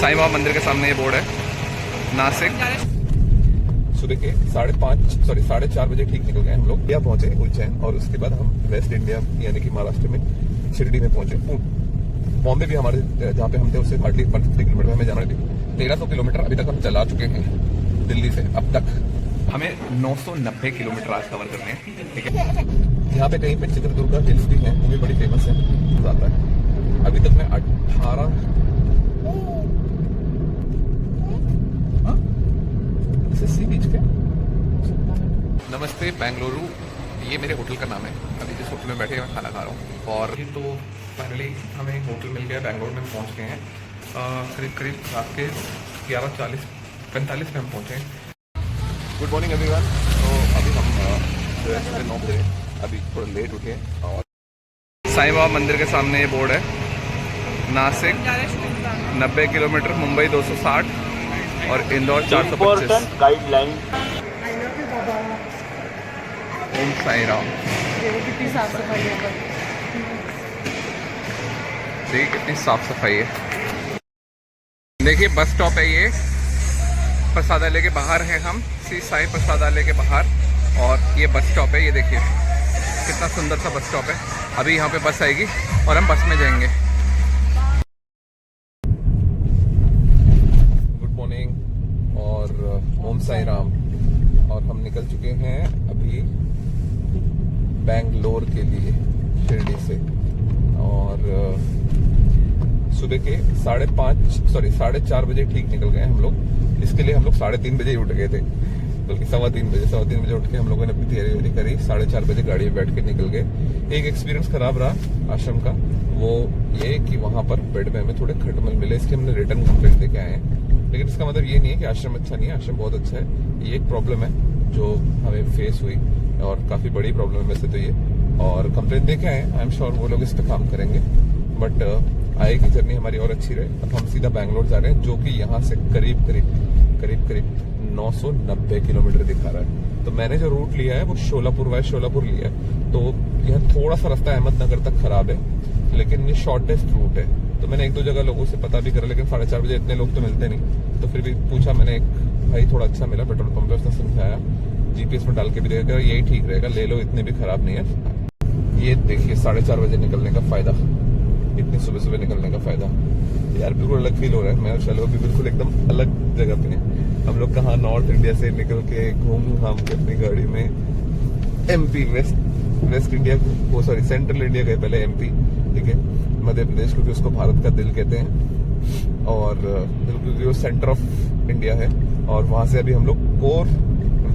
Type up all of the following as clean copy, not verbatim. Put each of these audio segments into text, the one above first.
साईं बाबा मंदिर के सामने ये बोर्ड है, नासिक। सुबह के 4:30 बजे ठीक निकल गए हम लोग। यहाँ पहुंचे उज्जैन और उसके बाद हम वेस्ट इंडिया यानी कि महाराष्ट्र में शिरडी में पहुंचे। बॉम्बे भी हमारे जहाँ पे हम थे उससे हार्डली 150 किलोमीटर हमें जाना थी। 1300 किलोमीटर अभी तक हम चला चुके हैं दिल्ली से। अब तक हमें 990 किलोमीटर आज कवर करने हैं, ठीक है। यहाँ पे कहीं पे चित्रदुर्गा हिल्स भी है, वो भी बड़ी फेमस है, आता है। अभी तक मैं 18 सी बीच के। नमस्ते बेंगलुरु, ये मेरे होटल का नाम है। अभी जिस होटल में बैठे मैं खाना खा रहा हूँ और तो फाइनली हमें होटल मिल गया। बेंगलोर में पहुँच गए हैं करीब रात के 11:45 में हम पहुँचे। Good morning everyone. तो अभी हम सुबह 9 बजे अभी थोड़ा लेट उठे और साईं बाबा मंदिर के सामने ये बोर्ड है, नासिक 90 किलोमीटर, मुंबई 260 और इंदौर 425। गाइडलाइन। ओम साईं राम। कितनी साफ सफाई है, देखिए कितनी साफ सफाई है। देखिए बस स्टॉप है ये, प्रसादालय के बाहर है हम, श्री साईं प्रसादालय के बाहर। और ये बस स्टॉप है, ये देखिए कितना सुंदर सा बस स्टॉप है। अभी यहाँ पे बस आएगी और हम बस में जाएंगे। गुड मॉर्निंग और ओम साईं राम। और हम निकल चुके हैं अभी बैंगलोर के लिए शिरडी से। और सुबह के 4:30 बजे ठीक निकल गए हम लोग। इसके लिए हम लोग 3:30 बजे ही उठ गए थे, बल्कि 3:15 बजे उठ के हम लोगों ने अपनी तैयारी करी। 4:30 बजे गाड़ी में बैठ के निकल गए। एक एक्सपीरियंस खराब रहा आश्रम का, वो ये कि वहां पर बेड में हमें थोड़े खटमल मिले, इसके हमने रिटर्न कंप्लेंट देके आए हैं। लेकिन इसका मतलब ये नहीं है कि आश्रम अच्छा नहीं है, आश्रम बहुत अच्छा है। ये एक प्रॉब्लम है जो हमें फेस हुई और काफी बड़ी प्रॉब्लम है वैसे तो ये, और कंप्लेंट देके आए। आई एम श्योर वो लोग इस पे काम करेंगे, बट आएगी जर्नी हमारी और अच्छी रहे। अब हम सीधा बैंगलोर जा रहे हैं, जो कि यहाँ से करीब 990 किलोमीटर दिखा रहा है। तो मैंने जो रूट लिया है वो शोलापुर लिया है। तो यह थोड़ा सा रास्ता अहमदनगर तक खराब है, लेकिन ये शॉर्टेस्ट रूट है। तो मैंने 1-2 जगह लोगों से पता भी करा, लेकिन 4:30 बजे इतने लोग तो मिलते नहीं। तो फिर भी पूछा मैंने, एक भाई थोड़ा अच्छा मिला पेट्रोल पंप पे, उसने समझाया, जीपीएस में डाल के भी देखा, यही ठीक रहेगा, ले लो, इतने भी खराब नहीं है। ये देखिए 4:30 बजे निकलने का फायदा, इतनी सुबह निकलने का फायदा। यार बिल्कुल अलग फील हो रहा है। मैं चलो अभी बिल्कुल एकदम अलग जगह पे हैं हम लोग। कहाँ नॉर्थ इंडिया से निकल के घूम घाम के अपनी गाड़ी में एमपी वेस्ट इंडिया को सेंट्रल इंडिया गए, पहले एमपी, ठीक है, मध्य प्रदेश, क्योंकि उसको भारत का दिल कहते हैं और बिल्कुल वो सेंटर ऑफ इंडिया है। और वहां से अभी हम लोग कोर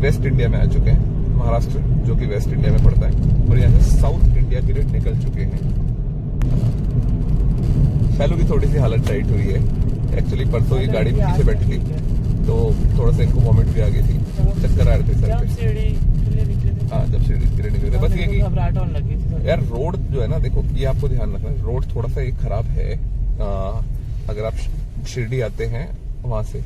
वेस्ट इंडिया में आ चुके हैं, महाराष्ट्र जो कि वेस्ट इंडिया में पड़ता है। और यहाँ से साउथ इंडिया की रेट निकल चुके हैं। शैलू की थोड़ी सी हालत टाइट हुई है एक्चुअली। परसों ही गाड़ी में पीछे बैठी थी तो थोड़ा सा इनको वॉमिट भी आ गई थी, चक्कर आ रहे थे सर पे। हाँ, जब सीढ़ी निकले थे। बस ये कि यार रोड जो है ना, देखो ये आपको ध्यान रखना है, रोड थोड़ा सा एक खराब है। अगर आप शिरडी आते हैं वहां से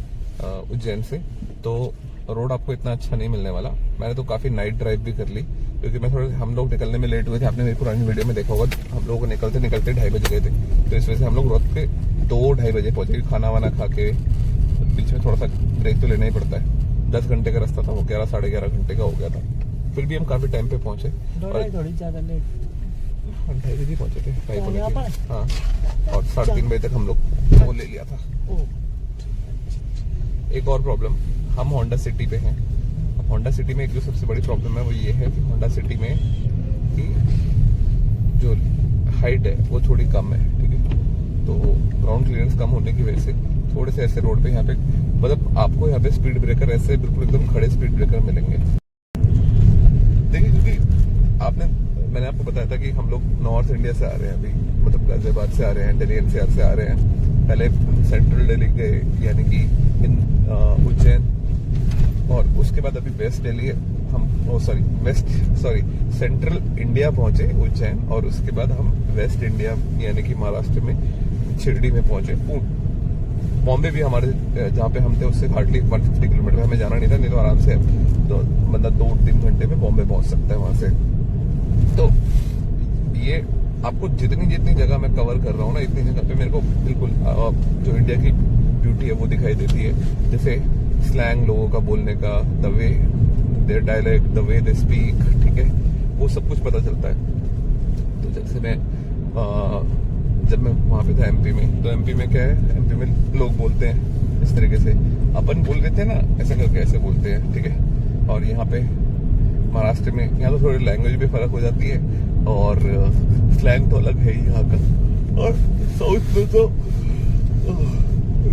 उज्जैन से, तो रोड आपको इतना अच्छा नहीं मिलने वाला। मैंने तो काफी नाइट ड्राइव भी कर ली, क्योंकि मैं थोड़ा, हम लोग निकलने में लेट हुए थे। आपने मेरी पुरानी वीडियो में देखा होगा, हम लोग निकलते 2:30 बजे गए थे। तो इस वजह से हम लोग रात के 2-2:30 बजे पहुंचे। खाना वाना खा के बीच में थोड़ा सा ब्रेक तो लेना ही पड़ता है। 10 घंटे का रास्ता था, वो 11-11.5 घंटे का हो गया था। फिर भी हम काफी टाइम पे पहुंचे। थोड़ी ज्यादा लेट, 2:30 बजे पहुंचे थे। हाँ, और 3:30 बजे तक हम लोग वो ले लिया था। एक और प्रॉब्लम, हम होंडा सिटी पे हैं। अब होंडा सिटी में एक जो सबसे बड़ी प्रॉब्लम है वो ये है कि होंडा सिटी में की जो हाइट है वो थोड़ी कम है, ठीक है। तो ग्राउंड क्लियरेंस कम होने की वजह से थोड़े से ऐसे रोड पे यहाँ पे, मतलब आपको यहाँ पे स्पीड ब्रेकर ऐसे बिल्कुल एकदम खड़े स्पीड ब्रेकर मिलेंगे। देखिए, क्योंकि मैंने आपको बताया था कि हम लोग नॉर्थ इंडिया से आ रहे हैं अभी, मतलब गाजियाबाद से आ रहे हैं, दिल्ली एनसीआर से आ रहे हैं। पहले सेंट्रल दिल्ली गए, यानी कि उज्जैन, और उसके बाद अभी वेस्ट दिल्ली हम सेंट्रल इंडिया पहुंचे उज्जैन, और उसके बाद हम वेस्ट इंडिया यानी कि महाराष्ट्र में शिरडी में पहुंचे। बॉम्बे भी हमारे जहाँ पे हम थे उससे हार्डली 150 किलोमीटर हमें जाना नहीं था, नहीं तो आराम से तो बंदा 2-3 घंटे में बॉम्बे पहुंच सकता है वहां से। तो ये आपको जितनी जगह मैं कवर कर रहा हूँ ना, इतनी जगह पे मेरे को बिल्कुल जो इंडिया की ब्यूटी है वो दिखाई देती है, जैसे स्लैंग लोगों का बोलने का, the way their dialect, the way they speak, ठीक है, वो सब कुछ पता चलता है। तो जैसे मैं जब मैं वहाँ पे था एमपी में, तो एमपी में क्या है, एमपी में लोग बोलते हैं इस तरीके से, अपन बोल रहे थे ना ऐसे करके ऐसे बोलते हैं, ठीक है। और यहाँ पे महाराष्ट्र में, यहाँ तो थोड़ी लैंग्वेज भी फर्क हो जाती है और स्लैंग तो अलग है ही यहाँ का, और साउथ में तो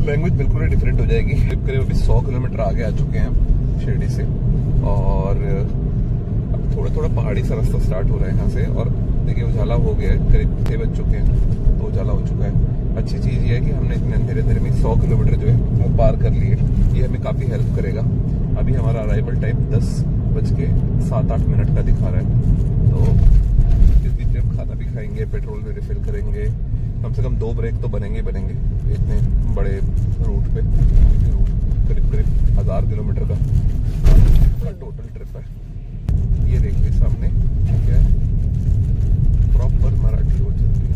लैंग्वेज बिल्कुल ही डिफरेंट हो जाएगी। करीब अभी 100 किलोमीटर आगे आ चुके हैं हम शिरडी से, और अब थोड़ा थोड़ा पहाड़ी सा रास्ता स्टार्ट हो रहा है यहाँ से। और देखिए उजाला हो गया है, करीब 6 बज चुके हैं तो उजाला हो चुका है। अच्छी चीज़ ये है कि हमने इतने धीरे धीरे में 100 किलोमीटर जो है वो पार कर लिए, ये हमें काफ़ी हेल्प करेगा। अभी हमारा अराइवल टाइम 10:07-8 का दिखा रहा है, तो इस बीच में हम खाना भी खाएंगे, पेट्रोल भी रिफिल करेंगे, कम से कम 2 ब्रेक तो बनेंगे इतने बड़े रूट पे। रूट करीब 1000 किलोमीटर का टोटल ट्रिप है। ये देखिए सामने क्या है, प्रॉपर मराठी रोड चलती है।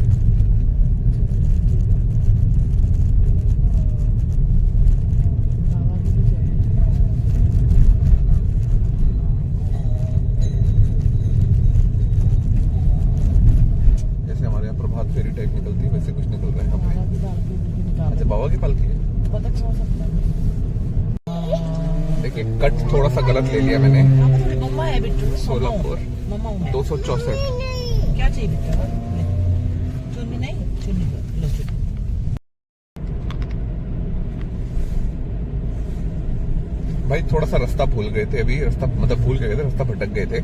जैसे हमारे यहाँ प्रभात फेरी टाइप निकलती है वैसे कुछ निकल रहा है यहाँ पे। अच्छा, बाबा की पालकी है। देखिए कट थोड़ा सा गलत ले लिया मैंने, सोलापुर 264। क्या चाहिए बेटा? चुन्नी नहीं, चुन्नी लो चुन्नी। भाई थोड़ा सा रास्ता भूल गए थे, अभी रास्ता मतलब भूल गए थे, रास्ता भटक गए थे,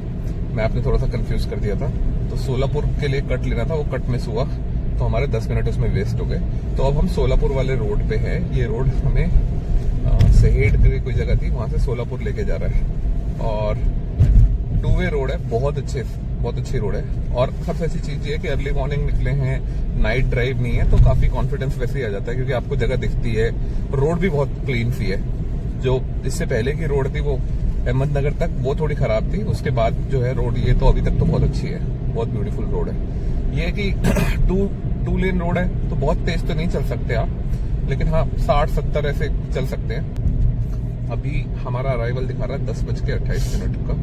मैं आपने थोड़ा सा कंफ्यूज कर दिया था। तो सोलापुर के लिए कट लेना था, वो कट मिस हुआ, तो हमारे 10 मिनट उसमें वेस्ट हो गए। तो अब हम सोलापुर वाले रोड पे है। ये रोड हमें सहेड़ की कोई जगह थी, वहां से सोलापुर लेके जा रहा है, और 2 वे रोड है, बहुत अच्छी रोड है। और सबसे अच्छी चीज ये है कि अर्ली मॉर्निंग निकले हैं, नाइट ड्राइव नहीं है, तो काफी कॉन्फिडेंस वैसे ही आ जाता है, क्योंकि आपको जगह दिखती है। रोड भी बहुत क्लीन सी है। जो इससे पहले की रोड थी वो अहमदनगर तक, वो थोड़ी खराब थी, उसके बाद जो है रोड ये तो अभी तक तो बहुत अच्छी है, बहुत ब्यूटीफुल रोड है। ये कि 2 लेन रोड है, तो बहुत तेज तो नहीं चल सकते आप, लेकिन हाँ 60-70 ऐसे चल सकते हैं। अभी हमारा अराइवल दिखा रहा है 10:28 का।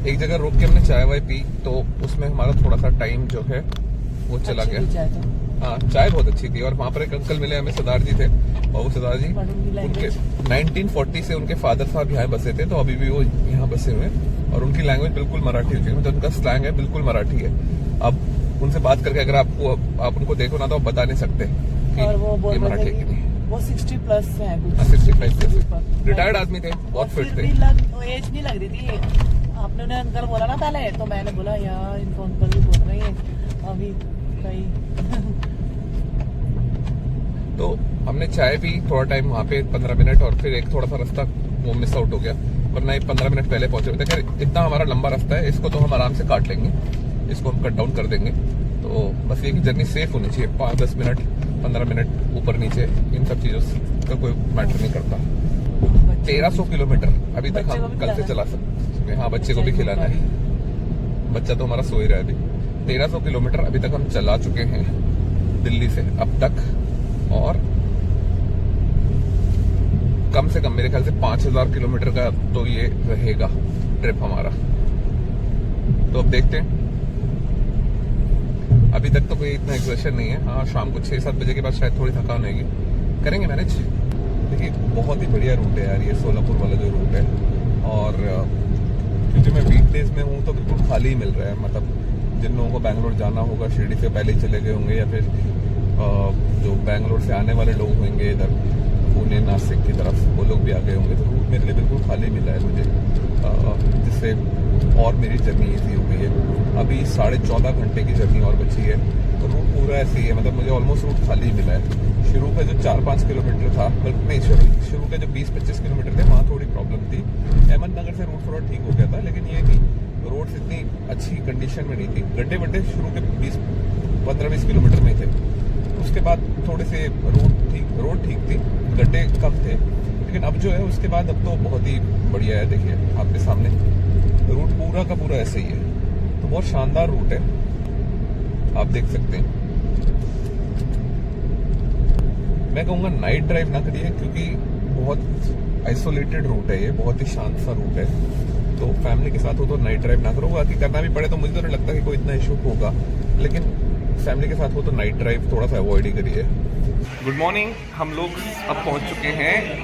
एक जगह रोक के हमने चाय वाय पी, तो उसमें हमारा थोड़ा सा टाइम जो है वो चला गया। हाँ, चाय बहुत अच्छी थी। और वहाँ पर एक अंकल मिले हमें, सरदार जी थे, और वो सरदार जी उनके 1940 से उनके फादर साहब यहाँ बसे थे, तो अभी भी वो यहाँ बसे हुए हैं, और उनकी लैंग्वेज बिल्कुल मराठी है, मतलब उनका स्लैंग है बिल्कुल मराठी है। अब उनसे बात करके अगर आप उनको देखो ना, तो आप बता नहीं सकते और वो बोल मराठी रहे है कि नहीं। वो 60+ है, 65 रिटायर्ड आदमी थे, बहुत फिट थे। एज नहीं लग रही थी। आपने उन्हें अंकल बोला ना पहले, तो मैंने बोला यार इनको अंकल भी बोल रही है अभी कहीं। तो हमने चाय पी, थोड़ा टाइम वहाँ पे 15 मिनट, और फिर एक थोड़ा सा रास्ता वो मिस आउट हो गया, वरना 15 मिनट पहले पहुंचे हुए थे। खैर इतना हमारा लंबा रास्ता है, इसको तो हम आराम से काट लेंगे, इसको हम कट डाउन कर देंगे। तो बस ये कि जर्नी सेफ होनी चाहिए, 5-10 मिनट 15 मिनट ऊपर नीचे, इन सब चीजों का कोई मैटर नहीं करता। 1300 किलोमीटर अभी तक हम कल से चला सकते हैं। हाँ, बच्चे को भी खिलाना है, बच्चा तो हमारा सो ही रहा है अभी। 1300 किलोमीटर अभी तक हम चला चुके हैं दिल्ली से अब तक, और कम से कम मेरे ख्याल से 5000 किलोमीटर का तो ये रहेगा ट्रिप हमारा। तो अब देखते हैं, अभी तक तो कोई इतना एक्सर्शन नहीं है। हाँ, शाम को 6-7 बजे के बाद शायद थोड़ी थकान होगी, करेंगे मैनेज। देखिए बहुत ही बढ़िया रूट है यार ये सोलापुर वाला जो रूट है, और क्योंकि मैं वीकडेज में हूँ तो बिल्कुल खाली ही मिल रहा है। मतलब जिन लोगों को बैंगलोर जाना होगा, शिरडी से पहले ही चले गए होंगे, या फिर जो बैंगलोर से आने वाले लोग होंगे इधर पुणे नासिक की तरफ, वो लोग भी आ गए होंगे, तो रूट मेरे लिए बिल्कुल खाली मिला है मुझे, जिससे और मेरी जर्नी ईजी हो गई है। अभी 14.5 घंटे की जर्नी और बची है, तो रूट पूरा ऐसे ही है, मतलब मुझे ऑलमोस्ट रूट खाली मिला है। शुरू का जो 4-5 किलोमीटर था, बल्कि शुरू के जो 20-25 किलोमीटर थे, वहाँ थोड़ी प्रॉब्लम थी। अहमदनगर से रूट थोड़ा ठीक हो गया था, लेकिन ये कि रोड्स इतनी अच्छी कंडीशन में नहीं थी। गड्ढे वड्ढे शुरू के 15-20 किलोमीटर में थे, उसके बाद थोड़े से रोड ठीक थी, गड्ढे कम थे, लेकिन अब जो है उसके बाद अब तो बहुत ही बढ़िया है। देखिए आपके सामने रूट पूरा का पूरा ऐसे ही है, तो बहुत शानदार रूट है, आप देख सकते हैं। मैं कहूँगा नाइट ड्राइव ना करिए, क्योंकि बहुत आइसोलेटेड रूट है ये, बहुत ही शांत सा रूट है। तो फैमिली के साथ हो तो नाइट ड्राइव ना करो, बाकी करना भी पड़े तो मुझे तो नहीं लगता कि कोई इतना इशू होगा, लेकिन फैमिली के साथ हो तो नाइट ड्राइव थोड़ा सा अवॉइड ही करिए। गुड मॉर्निंग, हम लोग अब पहुंच चुके हैं,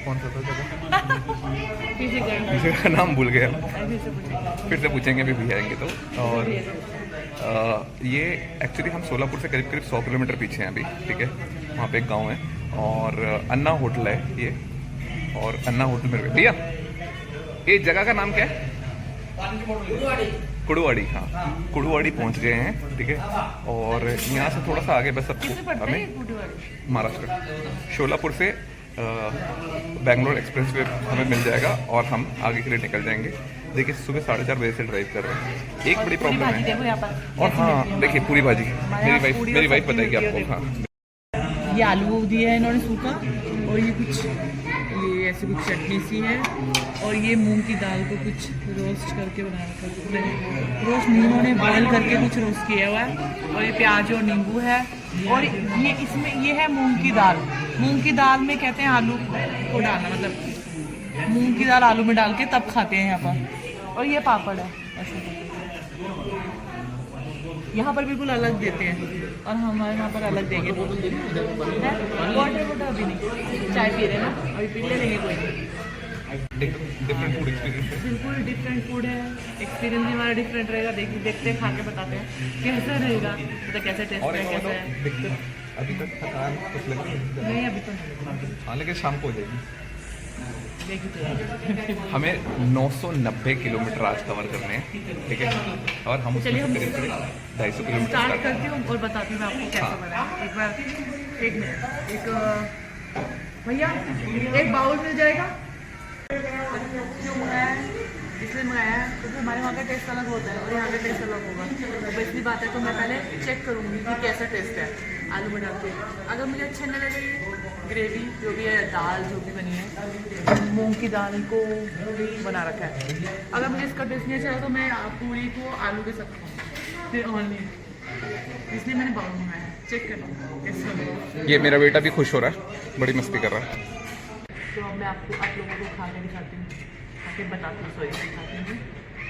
कौन सा था जगह, पीछे का नाम भूल गया, फिर से पूछेंगे भी आएंगे तो। और ये एक्चुअली हम सोलापुर से करीब करीब 100 किलोमीटर पीछे हैं अभी, ठीक है। वहाँ पे एक गांव है और अन्ना होटल है ये, और अन्ना होटल में भैया ये जगह का नाम क्या है? कुड़ुवाड़ी। हाँ, कुड़ुवाड़ी पहुंच गए हैं, ठीक है। और यहाँ से थोड़ा सा आगे बस सबको हमें महाराष्ट्र शोलापुर से बेंगलोर एक्सप्रेस वे हमें मिल जाएगा और हम आगे के लिए निकल जाएंगे। देखिए सुबह 4:30 बजे से ड्राइव कर रहे हैं। एक बड़ी प्रॉब्लम है, और हाँ देखिए पूरी भाजी मेरी वाइफ बताएगी आपको। हाँ, ये आलू दिया है इन्होंने सूखा, और ये कुछ ये ऐसी कुछ चटनी सी है, और ये मूंग की दाल को कुछ रोस्ट करके बनाया था, रोस्ट नहीं, उन्होंने बॉयल करके कुछ रोस्ट किया हुआ है, और ये प्याज और नींबू है, और ये इसमें ये है मूंग की दाल। मूंग की दाल में कहते हैं आलू को डालना, मतलब मूंग की दाल आलू में डाल के तब खाते हैं यहाँ पर। और ये पापड़ है, ऐसे यहाँ पर बिल्कुल अलग देते हैं, और हमारे यहाँ पर अलग देंगे। वाटर अभी नहीं, चाय पी रहे हैं ना, अभी पी लेंगे कोई नहीं। डिफरेंट फूड एक्सपीरियंस, बिल्कुल डिफरेंट फूड है, एक्सपीरियंस भी हमारा डिफरेंट रहेगा। देखते हैं, खा के बताते हैं कैसा रहेगा, मतलब कैसे टेस्ट है, कैसा है। अभी तक थकान कुछ लग नहीं अभी तो नहीं, हाँ, लेकिन शाम को हो जाएगी। देखिए हमें 990 किलोमीटर आज कवर करने हैं, ठीक है। और हम चलिए हम 250 किलोमीटर स्टार्ट करती हूँ और बताती हूँ मैं आपको कैसा बना है। एक बार, एक मिनट, भैया एक बाउल मिल जाएगा। क्यों मंगाया है? इसलिए मंगाया है क्योंकि हमारे वहाँ का टेस्ट अलग होता है और यहाँ का टेस्ट अलग होगा। तो इसलिए बात है, तो मैं पहले चेक करूँगी कि कैसा टेस्ट है आलू में डाल के। अगर मुझे अच्छा नहीं लगेगी, ग्रेवी जो भी है, दाल जो भी बनी है, मूंग की दाल को बना रखा है, अगर मुझे इसका टेस्ट नहीं अच्छा तो मैं पूरी को आलू के साथ खाऊँ, फिर ऑनली, इसलिए मैंने बाउल मंगाया है। चेक करना कैसा लगेगा। ये मेरा बेटा भी खुश हो रहा है, बड़ी मस्ती कर रहा है। तो अब मैं आप लोगों को खा के दिखाती हूँ, खा के बताती हूँ, दिखाती हूँ,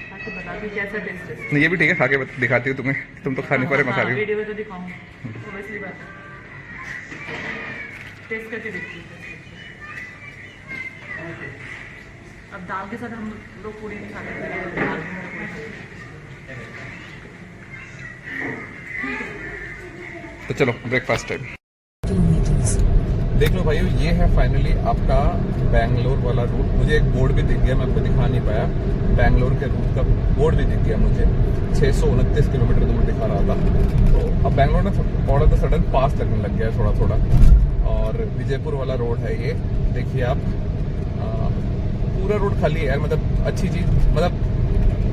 खा के बताती हूँ कैसा टेस्ट है। ये भी ठीक है, खा के दिखाती हूँ तुम्हें, तुम तो खा नहीं पा रहे, मैं खा रही हूँ। वीडियो में तो दिखाऊंगी, तो वैसी बात है, टेस्ट करके देखती हूँ। अब दाल के साथ हम लोग पूरी नहीं खाते, दाल के साथ पूरी खाते। तो चलो ब्रेकफास्ट टाइम। देख लो भाइयों, ये है फाइनली आपका बैंगलोर वाला रूट। मुझे एक बोर्ड भी दिख गया, मैं आपको दिखा नहीं पाया। बैंगलोर के रूट का बोर्ड भी दिख गया मुझे, 629 किलोमीटर दूर दिखा रहा था। तो अब बैंगलोर में थोड़ा सा सडन पास लगने लग गया है थोड़ा थोड़ा। और विजयपुर वाला रोड है ये, देखिए आप, पूरा रोड खाली है यार। मतलब अच्छी चीज, मतलब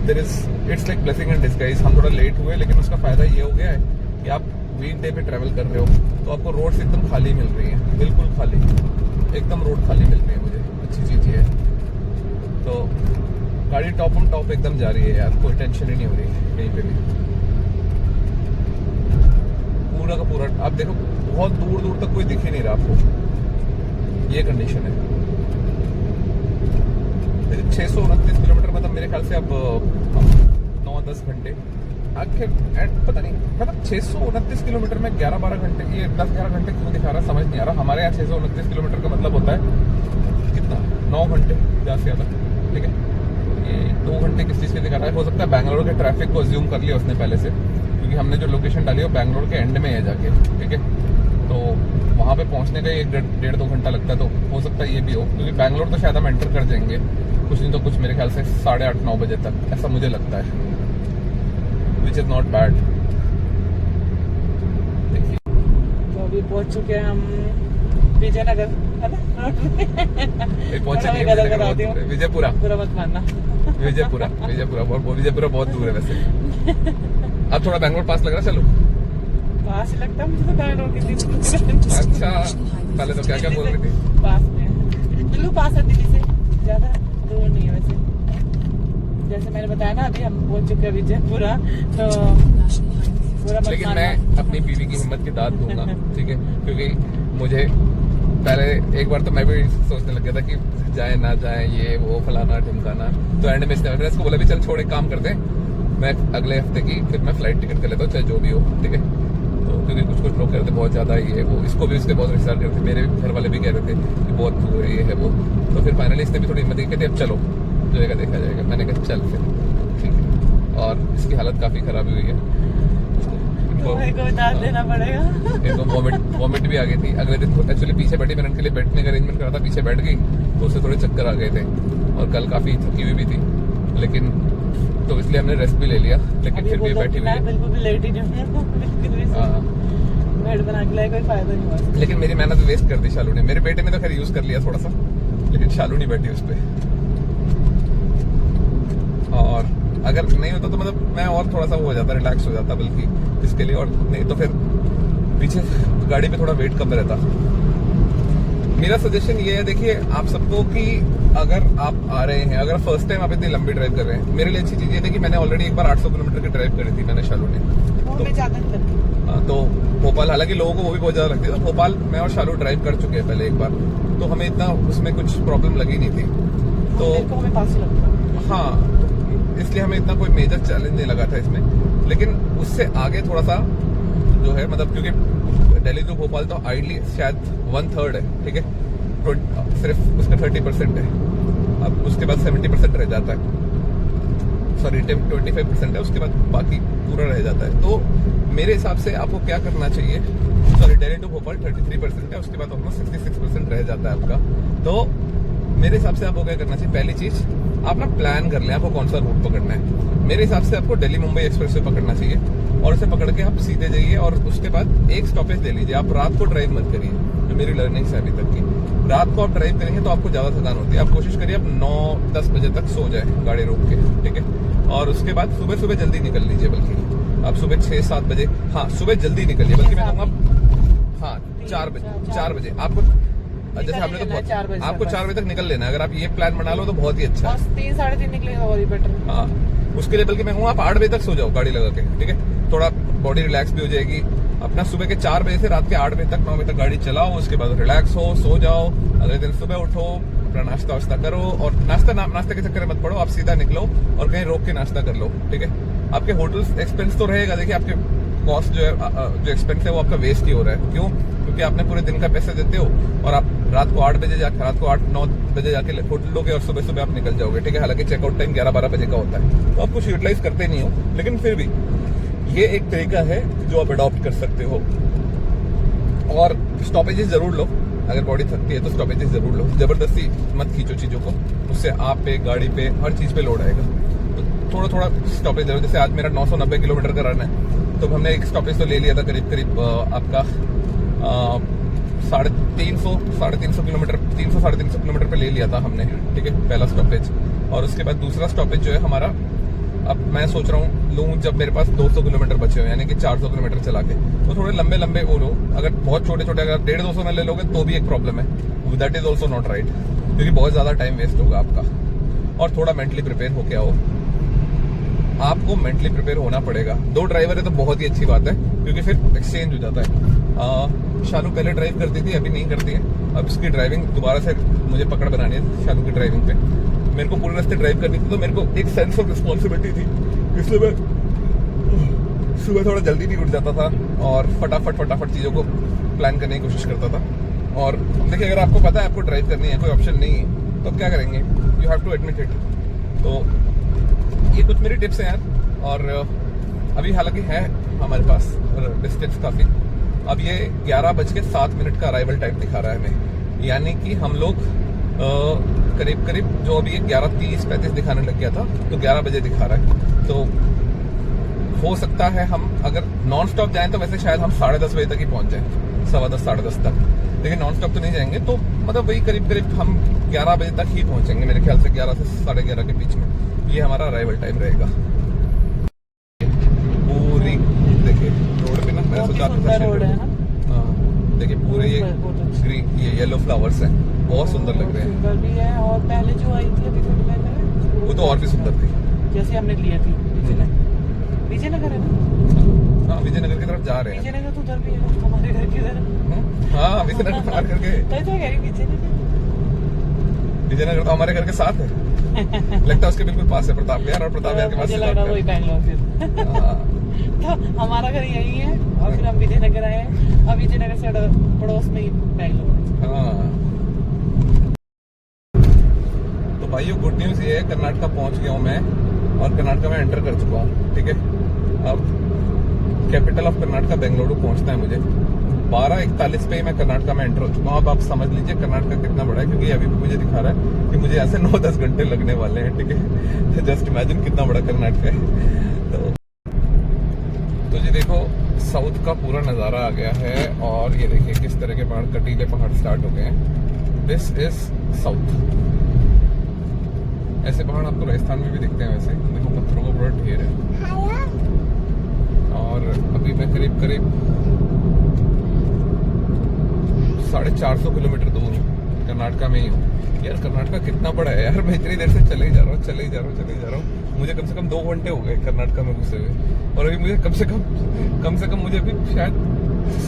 there is, it's like blessing in disguise. हम थोड़ा लेट हुए, लेकिन उसका फायदा ये हो गया है कि आप वीकडे पे ट्रैवल कर रहे हो तो आपको रोड्स एकदम खाली मिल रही हैं, बिल्कुल खाली, एकदम रोड खाली मिल रही है। मुझे अच्छी चीज ये है। तो गाड़ी टॉप ऑन टॉप एकदम जा रही है यार, कोई टेंशन ही नहीं हो रही कहीं पे भी। पूरा का पूरा आप देखो, बहुत दूर दूर तक कोई दिख ही नहीं रहा आपको, ये कंडीशन है। 629 किलोमीटर मतलब मेरे ख्याल से अब 9-10 घंटे आखिर, पता नहीं, मतलब 629 किलोमीटर में 11-12 घंटे, ये 10-11 घंटे क्यों दिखा रहा है समझ नहीं आ रहा। हमारे यहाँ 629 किलोमीटर का मतलब होता है कितना, 9 घंटे ज़्यादा से ज़्यादा, ठीक है। ये 2 घंटे किस चीज़ के दिखा रहा है? हो सकता है बैंगलोर के ट्रैफिक को अज्यूम कर लिया उसने पहले से, क्योंकि हमने जो लोकेशन डाली है वो बैंगलोर के एंड में है जाके, ठीक है। तो वहाँ पे पहुँचने का 1-1.5-2 घंटा लगता है। तो हो सकता है ये भी हो, क्योंकि बैंगलोर तो शायद हम एंटर कर जाएंगे कुछ नहीं तो कुछ, मेरे ख्याल से 8:30-9 बजे तक, ऐसा मुझे लगता है, which is not bad। देखिए तो अभी पहुंच चुके हैं हम विजयनगर, है ना? पहुंचे विजयपुरा, पूरा मत मानना। विजयपुरा बहुत दूर है वैसे। अब थोड़ा बैंगलोर पास लग रहा है, चलो पास लगता है मुझे तो बैंगलोर के दिन। अच्छा, पहले तो क्या क्या बोल रही थी? पास में, दिल्ली पास है, दिल्ली से ज्यादा दूर नहीं है वैसे। जैसे मैंने बताया ना, अभी हम पहुंच चुके हैं विजयपुरा, तो लेकिन मैं अपनी बीवी की हिम्मत की दाद दूंगा, ठीक है, क्योंकि मुझे पहले एक बार तो मैं भी सोचने लग गया था कि जाए ना जाए, ये वो फलाना ढिमकाना, तो एंड में मैंने इसको बोला भी चल छोड़, एक काम करते हैं, मैं अगले हफ्ते की फिर मैं फ्लाइट टिकट कर लेता हूँ, चाहे जो भी हो, ठीक है। तो क्योंकि कुछ लोग कह रहे थे बहुत ज्यादा ये वो, इसको भी उसके बहुत रिश्तेदार कह रहे थे, मेरे घर वाले भी कह रहे थे कि बहुत दूर है, ये है वो। तो फिर फाइनली इसने भी थोड़ी हिम्मत दी, कहते अब चलो जो जगह देखा जाएगा। मैंने कहा चल फिर, ठीक है। और इसकी हालत काफी खराब हुई है, देना पड़ेगा। इनको वॉमिट भी आ गई थी अगले दिन। एक्चुअली पीछे बैठी, मैंने उनके लिए बैठने का अरेंजमेंट करा था, पीछे बैठ गई तो उससे थोड़े चक्कर आ गए थे, और कल काफी थकी हुई भी थी, लेकिन तो इसलिए हमने रेस्ट भी ले लिया, लेकिन फिर भी बैठी हुई है। बिल्कुल भी लेट ही नहीं हूं, बेड बना के लाए, कोई फायदा नहीं हुआ। लेकिन मेरी मेहनत वेस्ट कर दी शालू ने। मेरे बेटे ने तो खैर यूज कर लिया थोड़ा सा, लेकिन शालू नहीं बैठी उस पर। और अगर नहीं होता तो मतलब मैं और थोड़ा सा वो हो जाता, रिलैक्स हो जाता बल्कि इसके लिए, और नहीं तो फिर पीछे गाड़ी पे थोड़ा वेट कम रहता। मेरा सजेशन ये है, देखिए आप सबको, कि अगर आप आ रहे हैं, अगर फर्स्ट टाइम आप इतनी लंबी ड्राइव कर रहे हैं, मेरे लिए अच्छी चीज ये थी कि मैंने ऑलरेडी एक बार 800 किलोमीटर की ड्राइव करी थी मैंने, शालू ने। तो भोपाल, हालांकि लोगों को वो भी बहुत ज्यादा लगती है, तो भोपाल मैं और शालू ड्राइव कर चुके हैं पहले एक बार, तो हमें इतना उसमें कुछ प्रॉब्लम लगी नहीं थी। तो हमें पास ही लगता, हाँ, इसलिए हमें इतना कोई मेजर चैलेंज नहीं लगा था इसमें। लेकिन उससे आगे थोड़ा सा जो है, मतलब क्योंकि दिल्ली टू भोपाल तो आइडली शायद 1/3 है, ठीक है, सिर्फ उसका 30% है, अब उसके बाद 70% रह जाता है, सॉरी 25% है, उसके बाद बाकी पूरा रह जाता है। तो मेरे हिसाब से आपको क्या करना चाहिए, सॉरी दिल्ली टू भोपाल 33% है, उसके बाद ऑलमोस्ट 66% रह जाता है आपका। तो मेरे हिसाब से आपको क्या करना चाहिए, पहली चीज आप ना प्लान कर लें आपको कौन सा रूट पकड़ना है। मेरे हिसाब से आपको दिल्ली मुंबई एक्सप्रेस वे पकड़ना चाहिए, और उसे पकड़ के आप सीधे जाइए, और उसके बाद एक स्टॉपेज ले लीजिए। आप रात को ड्राइव मत करिए, जो मेरी लर्निंग है अभी तक की। रात को आप ड्राइव करेंगे तो आपको ज्यादा थकान होती है। आप कोशिश करिए आप 9-10 बजे तक सो जाए गाड़ी रोक के, ठीक है। और उसके बाद सुबह जल्दी निकल लीजिए, बल्कि आप सुबह 6-7 बजे, हाँ सुबह जल्दी निकलिए, बल्कि मैं कहूँगा हाँ 4 बजे आपको, जैसे हमने तो आपको 4 बजे तक निकल लेना है। अगर आप ये प्लान बना लो तो बहुत ही अच्छा है। 3-3:30 निकलेगा और बेटर। हाँ, उसके लिए बल्कि मैं कहूँगा आप 8 बजे तक सो जाओ गाड़ी लगा के, ठीक है। थोड़ा बॉडी रिलैक्स भी हो जाएगी अपना। सुबह के 4 बजे से रात के 8 बजे तक 9 बजे तक गाड़ी चलाओ, उसके बाद रिलैक्स हो, सो जाओ। अगले दिन सुबह उठो, अपना नाश्ता वास्ता करो, और नाश्ते के चक्कर में मत पड़ो, आप सीधा निकलो और कहीं रोक के नाश्ता कर लो, ठीक है। आपके होटल एक्सपेंस तो रहेगा, देखिए आपके कॉस्ट जो है, जो एक्सपेंस है वो आपका वेस्ट ही हो रहा है। क्यों? क्योंकि आपने पूरे दिन का पैसे देते हो, और आप रात को 8 बजे जाके, रात को 8-9 बजे जाके होटल लोगे, और सुबह आप निकल जाओगे, ठीक है। हालांकि चेकआउट टाइम 11-12 बजे का होता है, तो आप कुछ यूटिलाइज करते नहीं हो, लेकिन फिर भी ये एक तरीका है जो आप अडॉप्ट कर सकते हो। और स्टॉपेजेस जरूर लो, अगर बॉडी थकती है तो स्टॉपेजेस जरूर लो। जबरदस्ती मत खींचो चीजों को, उससे आप पे, गाड़ी पे, हर चीज पे लोड आएगा। तो थोड़ा स्टॉपेज लो। जैसे आज मेरा 990 किलोमीटर का रन है, तो हमने एक स्टॉपेज तो ले लिया था, करीब आपका 350 किलोमीटर, 300-350 किलोमीटर पे ले लिया था हमने, ठीक है, पहला स्टॉपेज। और उसके बाद दूसरा स्टॉपेज जो है हमारा, अब मैं सोच रहा हूँ लूँ जब मेरे पास 200 किलोमीटर बचे हो, यानी कि 400 किलोमीटर चला के, तो थोड़े लंबे वो लो। अगर बहुत छोटे, अगर 150-200 में ले लोगे तो भी एक प्रॉब्लम है, that is also not right, क्योंकि बहुत ज्यादा टाइम वेस्ट होगा आपका। और थोड़ा मेंटली प्रिपेयर होके आओ, आपको मेंटली प्रिपेयर होना पड़ेगा। 2 ड्राइवर है तो बहुत ही अच्छी बात है, क्योंकि फिर एक्सचेंज हो जाता है। शालू पहले ड्राइव करती थी, अभी नहीं करती है। अब इसकी ड्राइविंग दोबारा से मुझे पकड़ बनानी है शालू की ड्राइविंग पे। मेरे को पूरे रास्ते ड्राइव करनी थी, तो मेरे को एक सेंस ऑफ रिस्पॉन्सिबिलिटी थी, इसलिए मैं सुबह थोड़ा जल्दी भी उठ जाता था और फटाफट चीजों को प्लान करने की कोशिश करता था। और देखिए, अगर आपको पता है आपको ड्राइव करनी है, कोई ऑप्शन नहीं है, तो क्या करेंगे, you have to admit it. तो ये कुछ मेरी टिप्स हैं यार। और अभी हालांकि है हमारे पास डिस्टेंस काफी, अब ये 11:07 का अराइवल टाइम दिखा रहा है हमें, यानी कि हम लोग करीब जो अभी 11:30-35 दिखाने लग गया था, तो 11 बजे दिखा रहा है। तो हो सकता है हम अगर नॉन स्टॉप जाएं तो वैसे शायद हम 10:30 बजे तक ही पहुंच जाएं, 10:15-10:30 तक, लेकिन नॉन स्टॉप तो नहीं जाएंगे। तो मतलब वही करीब हम 11 बजे तक ही पहुंचेंगे मेरे ख्याल से, 11 से 11:30 के बीच में ये हमारा अराइवल टाइम रहेगा। पूरी देखिए रोड पे ना, मैं सोचा देखिए पूरे ये ग्रीन, ये येलो फ्लावर्स हैं, बहुत सुंदर लग रहे हैं। भी है, और पहले जो आई थी अभी थोड़ी पहले वो तो और भी सुंदर थी, जैसे हमने लिया थी। विजयनगर है ना, हाँ विजयनगर की तरफ जा रहे हैं। विजयनगर तो उधर भी है हमारे घर के इधर। हाँ विजयनगर पार करके। तो कह रही विजयनगर तो हमारे घर के साथ है। लगता है उसके बिल्कुल पास है प्रताप विहार, और प्रताप विहार के पास मुझे लग रहा वही बैंगलोर फिर। हाँ। तो हमारा घर यही है और फिर हम विजयनगर आए हैं। अब विजयनगर से पड़ोस में ही बैंगलोर। हाँ तो भाइयों गुड न्यूज ये है, कर्नाटका पहुंच गया हूँ मैं और कर्नाटका में एंटर कर चुका हूँ। ठीक है, अब कैपिटल ऑफ कर्नाटका बेंगलुरु पहुंचना है मुझे। 12:41 पे ही मैं कर्नाटका में एंटर हो चुका हूँ। अब आप समझ लीजिए कर्नाटका कितना बड़ा है, क्योंकि अभी भी मुझे दिखा रहा है कि मुझे यहाँ से 9-10 घंटे लगने वाले हैं। ठीक है, तो जस्ट इमेजिन कितना बड़ा कर्नाटका है। तो जी देखो साउथ का पूरा नज़ारा आ गया है और ये देखिए किस तरह के पहाड़, कटीले पहाड़ स्टार्ट हो गए हैं। This is south. ऐसे पहाड़ आपको राजस्थान में भी दिखते हैं। वैसे देखो पत्थरों का बड़ा ढेर है। और अभी मैं करीब 450 किलोमीटर दूर हूँ, कर्नाटका में ही हूँ। यार कर्नाटका कितना बड़ा है यार, मैं इतनी देर से चले ही जा रहा हूँ। मुझे कम से कम 2 घंटे हो गए कर्नाटका में घुसे हुए, और अभी मुझे कम से कम मुझे अभी शायद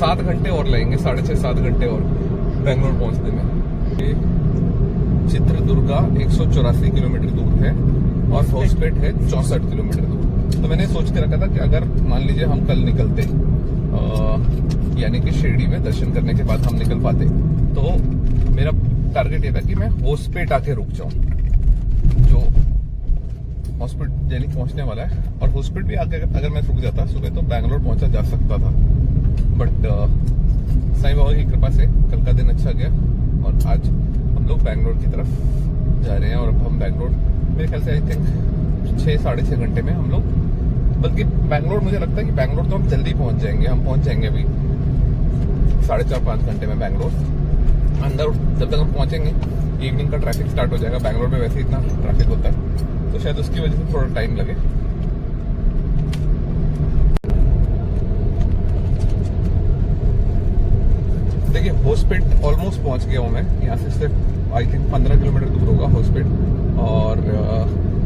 7 घंटे और लगेंगे, 6.5-7 घंटे और बेंगलोर पहुंचने में। ये चित्रदुर्गा 184 किलोमीटर दूर है और होसपेट है 64 किलोमीटर दूर। तो मैंने सोच के रखा था कि अगर मान लीजिए हम कल निकलते, यानी कि शिरडी में दर्शन करने के बाद हम निकल पाते, तो मेरा टारगेट ये था कि मैं होसपेट आके रुक जाऊं, जो हॉस्पिटल यानी पहुंचने वाला है। और हॉस्पिटल भी आगे अगर मैं रुक जाता सुबह तो बैंगलोर पहुंचा जा सकता था, बट साईं बाबा की कृपा से कल का दिन अच्छा गया और आज हम लोग बैंगलोर की तरफ जा रहे हैं। और अब हम बैंगलोर मेरे ख्याल से आई थिंक 6-6.5 घंटे में हम लोग, बल्कि बैंगलोर मुझे लगता है कि बैंगलोर तो हम जल्दी पहुंच जाएंगे। हम पहुंच जाएंगे अभी 4.5-5 घंटे में बैंगलोर। अंदर जब तक हम पहुंचेंगे इवनिंग का ट्रैफिक स्टार्ट हो जाएगा। बैंगलोर में वैसे इतना ट्रैफिक होता है, तो शायद उसकी वजह से थोड़ा टाइम लगे। देखिए होसपेट ऑलमोस्ट पहुंच गया हूं मैं। यहाँ से सिर्फ आई थिंक 15 किलोमीटर दूर होगा होसपेट, और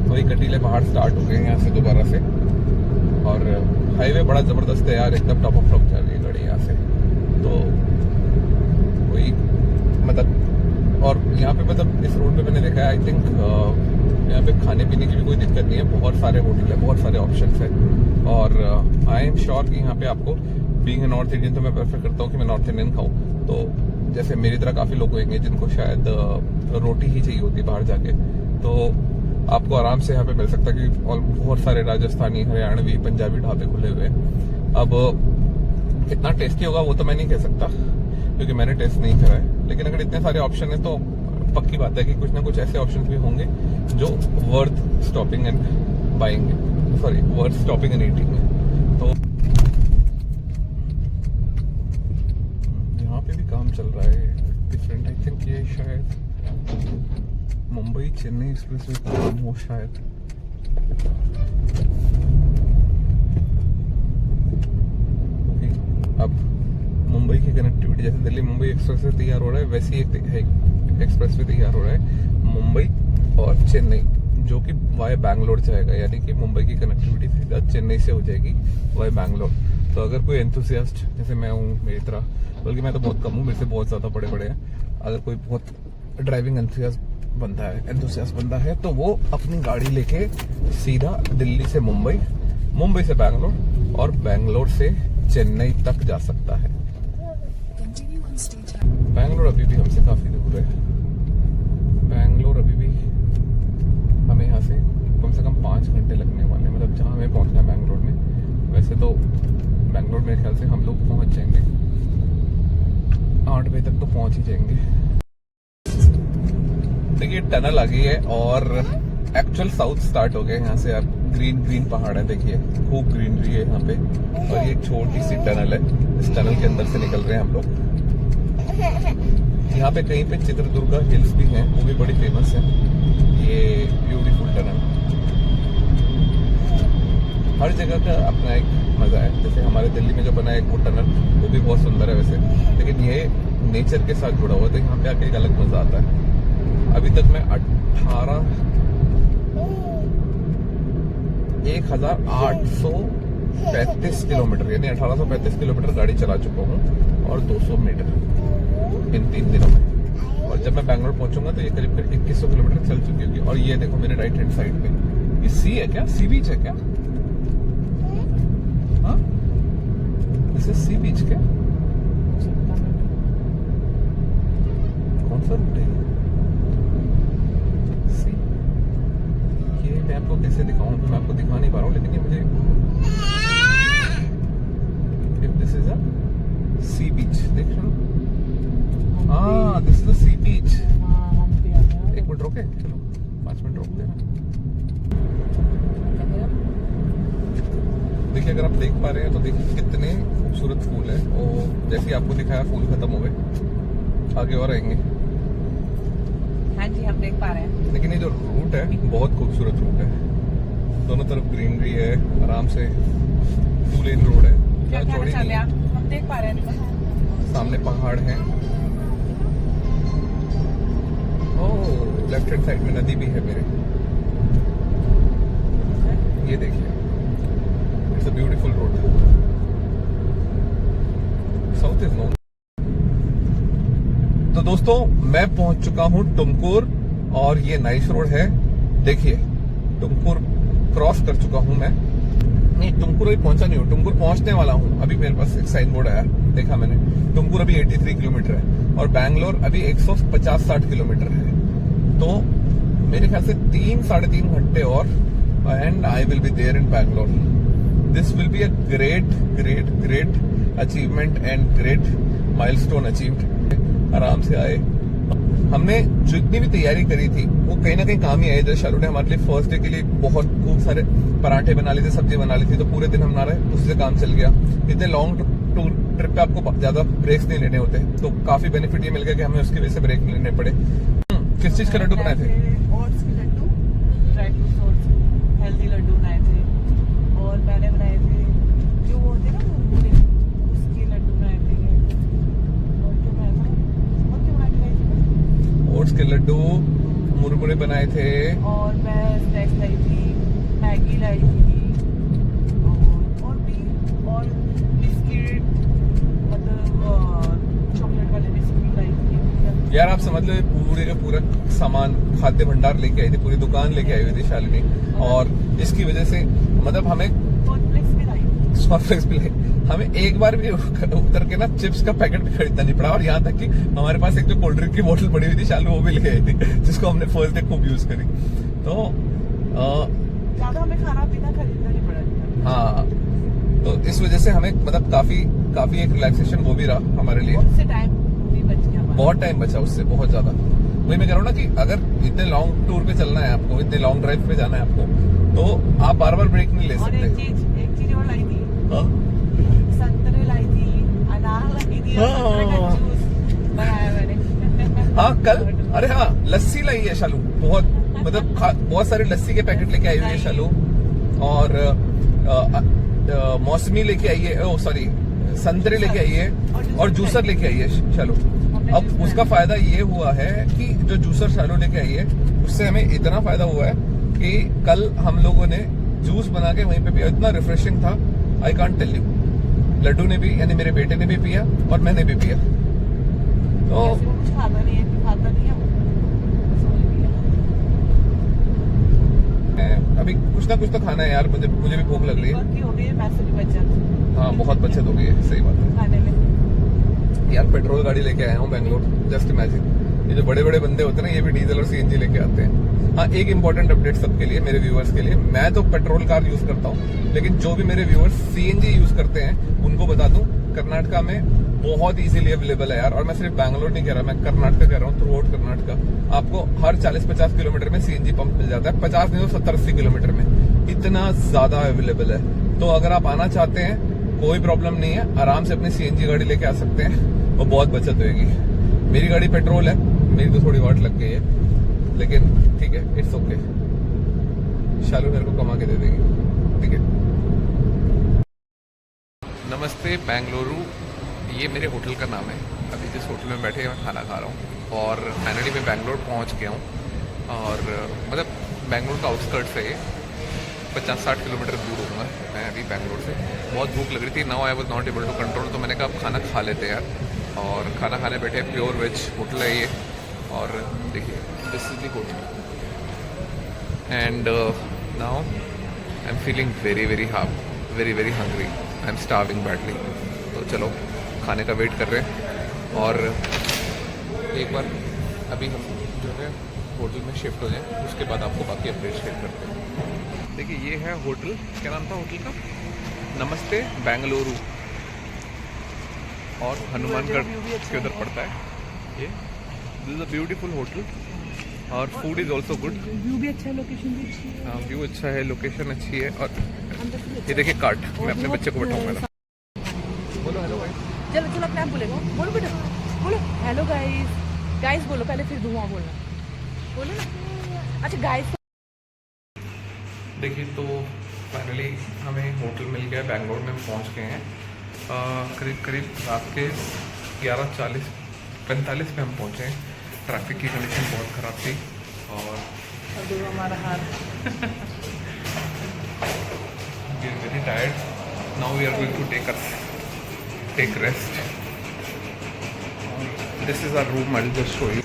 वही कटीले पहाड़ स्टार्ट हो गए यहाँ से दोबारा से। और हाईवे बड़ा जबरदस्त है यार, एकदम टॉप ऑफ टॉप जा रही है गाड़ी यहाँ से। तो वही मतलब, और यहाँ पे मतलब इस रोड पे मैंने देखा है आई थिंक यहाँ पे खाने पीने की भी कोई दिक्कत नहीं है। बहुत सारे होटल है, बहुत सारे ऑप्शंस है। और आई एम श्योर कि यहाँ पे आपको, बीइंग ए नॉर्थ इंडियन, तो मैं प्रेफर करता हूँ कि मैं नॉर्थ इंडियन खाऊं। तो जैसे मेरी तरह काफी लोग होंगे जिनको शायद रोटी ही चाहिए होती है बाहर जाके, तो आपको आराम से यहाँ पे मिल सकता है। कि बहुत सारे राजस्थानी, हरियाणवी, पंजाबी ढाबे खुले हुए हैं। अब कितना टेस्टी होगा वो तो मैं नहीं कह सकता क्योंकि मैंने टेस्ट नहीं करा है, लेकिन अगर इतने सारे ऑप्शन है तो पक्की बात है कि कुछ ना कुछ ऐसे ऑप्शन भी होंगे जो worth stopping and buying, sorry worth stopping and eating है। तो यहाँ पे भी काम चल रहा है डिफरेंट। आई थिंक ये शायद मुंबई चेन्नई एक्सप्रेस वे का काम हो शायद। अब मुंबई की कनेक्टिविटी, जैसे दिल्ली मुंबई एक्सप्रेस वे तैयार हो रहा है, वैसे ही एक एक्सप्रेस वे तैयार हो रहा है मुंबई और चेन्नई, जो कि वाया बैंगलोर जाएगा। यानी कि मुंबई की कनेक्टिविटी सीधा चेन्नई से हो जाएगी वाया बैंगलोर। तो अगर कोई एंथुसियास्ट जैसे मैं हूँ, मेरी तरह, बल्कि मैं तो बहुत कम हूँ, मेरे से बहुत ज्यादा बड़े हैं, अगर कोई बहुत ड्राइविंग एंथुसियास्ट बंदा है तो वो अपनी गाड़ी लेके सीधा दिल्ली से मुंबई, मुंबई से बैंगलोर और बैंगलोर से चेन्नई तक जा सकता है। बैंगलोर अभी भी हमसे काफी दूर है। बैंगलोर अभी भी हमें यहाँ से कम 5 घंटे लगने वाले हैं, मतलब जहाँ हमें पहुँचना है बैंगलोर में। वैसे तो बैंगलोर मेरे ख्याल से हम लोग पहुँच जाएंगे 8 बजे तक, तो पहुँच ही जाएंगे। देखिए टनल आ गई है और एक्चुअल साउथ स्टार्ट हो गया। यहाँ से आप ग्रीन पहाड़ है, देखिए खूब ग्रीनरी है यहाँ पे। और ये एक छोटी सी टनल है, इस टनल के अंदर से निकल रहे हैं हम लोग। यहाँ पे कहीं पे चित्रदुर्गा हिल्स भी हैं, वो भी बड़ी फेमस है। ये ब्यूटीफुल टनल, हर जगह का अपना एक मजा है। जैसे हमारे दिल्ली में जो बना है एक वो टनल, वो भी बहुत सुंदर है वैसे, लेकिन ये नेचर के साथ जुड़ा हुआ, तो यहाँ पे आके एक अलग मजा आता है। अभी तक मैं 18,800 1835 किलोमीटर, यानी 1835 किलोमीटर गाड़ी चला चुका हूँ और 200 मीटर इन 3 दिनों में। और जब मैं बैंगलोर पहुंचूंगा तो ये करीब 2100 किलोमीटर चल चुकी होगी। और ये देखो मेरे राइट हैंड साइड पे ये सी है क्या, सी बीच है क्या? हाँ, दिस इज सी बीच क्या? कौन सा रूट है सी? ये मैं आपको कैसे दिखाऊं, तो मैं आपको दिखा नहीं पा रहा हूँ, लेकिन ये मुझे दिस इज अ सी बीच, देख रहे हो? हाँ, दिस इज द सी बीच। एक मिनट रोके, चलो 5 मिनट रोकते हैं। देखिए अगर आप देख पा रहे हैं तो देखिए कितने खूबसूरत फूल हैं। और जैसे आपको दिखाया फूल खत्म हो गए, आगे और आएंगे। हाँ जी, हम देख पा रहे हैं। लेकिन ये जो रूट है बहुत खूबसूरत रूट है, दोनों तरफ ग्रीनरी है, आराम से 2 लेन रोड है, क्या कहना चौड़ी चाहते नहीं हैं है। आप? हम देख पा रहे हैं। सामने पहाड़ है। ओह, लेफ्ट हैंड साइड में नदी भी है मेरे, ये देखिए, it's a beautiful road. South is known. तो दोस्तों मैं पहुंच चुका हूं टुमकुर और ये नाइस रोड है। देखिए टुमकुर क्रॉस कर चुका हूं मैं, नहीं टुमकुर अभी पहुंचा नहीं हूं, टुमकुर पहुंचने वाला हूं। अभी मेरे पास एक साइन बोर्ड आया, देखा मैंने, टुमकुर अभी 83 किलोमीटर है और बैंगलोर अभी 150-60 किलोमीटर है। तो मेरे ख्याल से 3-3.5 घंटे और and I will be there in Bangalore. This will be a great great great achievement and great milestone achieved. आराम से आए, हमने जितनी भी तैयारी करी थी वो कहीं ना कहीं काम ही आए। जैसे शालू ने हमारे लिए फर्स्ट डे के लिए बहुत खूब सारे पराठे बना लिए थे, सब्जी बना ली थी, तो पूरे दिन हम ना रहे, उससे काम चल गया। इतने लॉन्ग टूर ट्रिप पे आपको ज्यादा ब्रेक्स नहीं लेने होते, तो काफी बेनिफिट ये मिल गया कि हमें उसकी वजह से ब्रेक लेने पड़े। किस चीज के लड्डू बनाए थे? ओट्स के laddu, dry fruits oats, healthy laddu बनाए थे। और मैंने बनाए थे जो वो होते हैं ना मुरमुरे, उसके लड्डू बनाए थे। और क्या बनाया था? और क्या बना के लाई थी मैं? ओट्स के लड्डू, मुरमुरे बनाए थे। और मैं स्नैक्स लाई थी, मैगी लाई थी, और भी, और बिस्किट, मतलब चॉकलेट वाले बिस्किट लाई थी। यार आप समझ लो ये पूरे का पूरा सामान खाद्य भंडार लेके आई थी, पूरी दुकान लेके आई हुई थी शालिनी। और इसकी वजह से मतलब हमें कॉर्नफ्लेक्स भी लाई। कॉर्नफ्लेक्स भी ले, हमें एक बार भी उतर के ना चिप्स का पैकेट भी खरीदना नहीं पड़ा। और यहाँ तक कि हमारे पास एक जो कोल्ड ड्रिंक की बोतल पड़ी हुई थी, शालू वो भी ले आई थी, जिसको हमने फर्स्ट डे खूब यूज करी। तो ज्यादा हमें खाना पीना खरीदना नहीं पड़ा। हाँ, तो इस वजह से हमें मतलब काफी एक रिलैक्सेशन वो भी रहा हमारे लिए। उससे टाइम भी बच गया हमारा। बहुत टाइम बचा उससे, बहुत ज्यादा। वही मैं कह रहा हूँ ना कि अगर इतने लॉन्ग टूर पे चलना है आपको, इतने लॉन्ग ड्राइव पे जाना है आपको, तो आप बार बार ब्रेक नहीं ले और सकते। एक चीज और लाई थी, हाँ? संतरे लाई थी, अनार लाई थी, और संतरे का जूस बनाया मैंने। हाँ कल, अरे हाँ लस्सी लाई है शालू, बहुत मतलब बहुत सारे लस्सी के पैकेट लेके आई हुई है शालू। और मौसमी लेके आई है, ओ सॉरी संतरे लेके आई है, और जूसर लेके आई है शालू। अब उसका फायदा ये हुआ है कि जो जूसर शालू लेके आई है उससे हमें इतना फायदा हुआ है कि कल हम लोगों ने जूस बना के वहीं पे पिया, इतना रिफ्रेशिंग था, I can't tell you. Laddu ने भी, यानी मेरे बेटे ने भी पिया और मैंने भी पिया। तो कुछ खाता नहीं है, अभी कुछ ना कुछ तो खाना है यार, मुझे भी भूख लग रही है। हो गई है, पैसे भी बच जाते हैं हाँ बहुत बचत हो गई है, सही बात है खाने में। यार। पेट्रोल गाड़ी लेके आया हूँ बैंगलोर, जस्ट इमेजिन। ये जो बड़े बड़े बंदे होते हैं ना, ये भी डीजल और सीएनजी लेके आते हैं। हाँ, एक इंपॉर्टेंट अपडेट सबके लिए, मेरे व्यूअर्स के लिए, मैं तो पेट्रोल कार यूज करता हूँ, लेकिन जो भी मेरे व्यूअर्स सीएनजी यूज करते हैं उनको बता दूं, कर्नाटका में बहुत इजीली अवेलेबल है यार। और मैं सिर्फ बैंगलोर नहीं कह रहा, मैं कर्नाटका कह रहा हूँ, थ्रू आउट कर्नाटका आपको हर 40-50 किलोमीटर में सीएनजी पंप मिल जाता है। 50 नहीं तो 70-80 किलोमीटर में, इतना ज्यादा अवेलेबल है। तो अगर आप आना चाहते हैं कोई प्रॉब्लम नहीं है, आराम से अपनी सीएनजी गाड़ी लेके आ सकते हैं और बहुत बचत होगी। मेरी गाड़ी पेट्रोल है, मेरी तो थोड़ी वाट लग गई है, लेकिन ठीक है, इट्स ओके। शालू मेरे को कमा के दे देगी, ठीक है। नमस्ते बेंगलुरु, ये मेरे होटल का नाम है। अभी जिस होटल में बैठे मैं खाना खा रहा हूँ और फाइनली मैं बेंगलोर पहुँच गया हूँ। और मतलब बेंगलोर का आउटस्कर्ट्स है ये, 50-60 किलोमीटर दूर होगा मैं अभी बैंगलोर से। बहुत भूख लग रही थी, now I was not able to control, तो मैंने कहा अब खाना खा लेते हैं यार। और खाना खाने बैठे, प्योर वेज होटल है ये। और देखिए this is the hotel and now I am feeling very very hungry, I am starving badly. तो चलो खाने का वेट कर रहे हैं और एक बार अभी हम जो है होटल में शिफ्ट हो जाए, उसके बाद आपको बाकी अपडेट शेयर करते हैं। देखिए ये है होटल, क्या नाम था होटल का? नमस्ते बेंगलुरु, और हनुमानगढ़ के उधर पड़ता है ये। This is a beautiful hotel और food is also good. View भी अच्छा है, लोकेशन भी अच्छी है। हाँ व्यू अच्छा है, लोकेशन अच्छी है। और ये देखिए कार्ट, मैं अपने बच्चे को बैठाऊंगा ना। बोलो हेलो गाइस। चलो चलो अपने आप बोलेगा, बोलो बेटा बोलो हेलो गाइस। गाइस बोलो पहले, फिर धुआं बोलना, बोलो ना। अच्छा गाइस। देखिए तो फाइनली हमें होटल मिल गया, बैंगलोर में पहुंच गए हैं। करीब करीब रात के 11:45 पे हम पहुंचे हैं। ट्रैफिक की कंडीशन बहुत ख़राब थी और देखो हमारा हाल। We are very tired, now we are going to take rest. This is our room, I will just show you.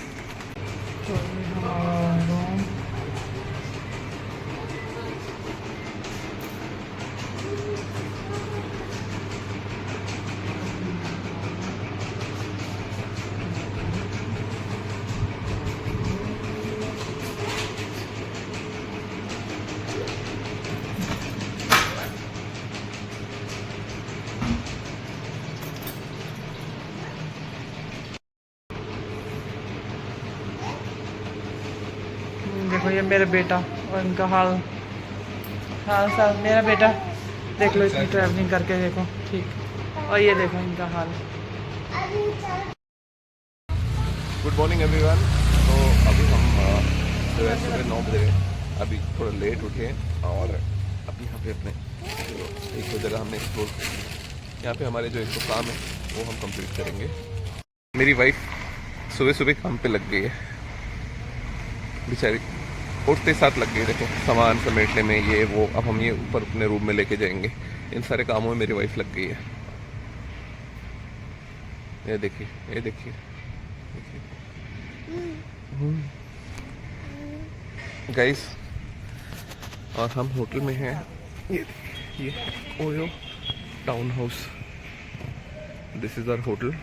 देखो ये मेरा बेटा और इनका हाल। हाँ सर मेरा बेटा देख लो, इतनी ट्रैवलिंग करके देखो, ठीक। और ये देखो इनका हाल। Good morning everyone. तो अभी हम सुबह 9 बजे, अभी थोड़ा लेट उठे और अभी यहाँ पे अपने एक दो जगह हमने एक्सप्लोर की। यहाँ पे हमारे जो एक दो काम है वो हम कंप्लीट करेंगे। मेरी वाइफ सुबह सुबह काम पे लग गई है, बेचारी उठते साथ लग गई। देखो सामान समेटने में, ये वो। अब हम ये ऊपर अपने रूम में लेके जाएंगे, इन सारे कामों में मेरी वाइफ लग गई है। ये देखिए, ये देखिए, गाइस। और हम होटल में हैं, ये OYO town house, this is our hotel.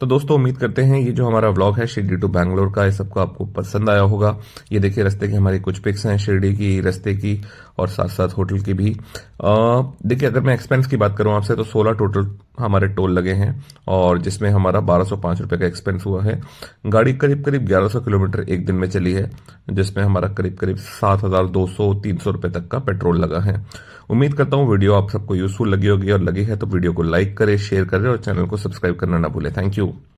तो दोस्तों उम्मीद करते हैं ये जो हमारा व्लॉग है शिरडी टू बैंगलोर का, ये सबको आपको पसंद आया होगा। ये देखिए रास्ते की हमारी कुछ पिक्स हैं, शिरडी की, रास्ते की और साथ साथ होटल की भी। देखिए अगर मैं एक्सपेंस की बात करूं आपसे तो 16 टोटल हमारे टोल लगे हैं और जिसमें हमारा 1205 रुपये का एक्सपेंस हुआ है। गाड़ी करीब करीब 1100 किलोमीटर एक दिन में चली है, जिसमें हमारा करीब करीब 7200-300 रुपये तक का पेट्रोल लगा है। उम्मीद करता हूँ वीडियो आप सबको यूजफुल लगी होगी, और लगी है तो वीडियो को लाइक करें, शेयर करें और चैनल को सब्सक्राइब करना ना भूलें। Thank you.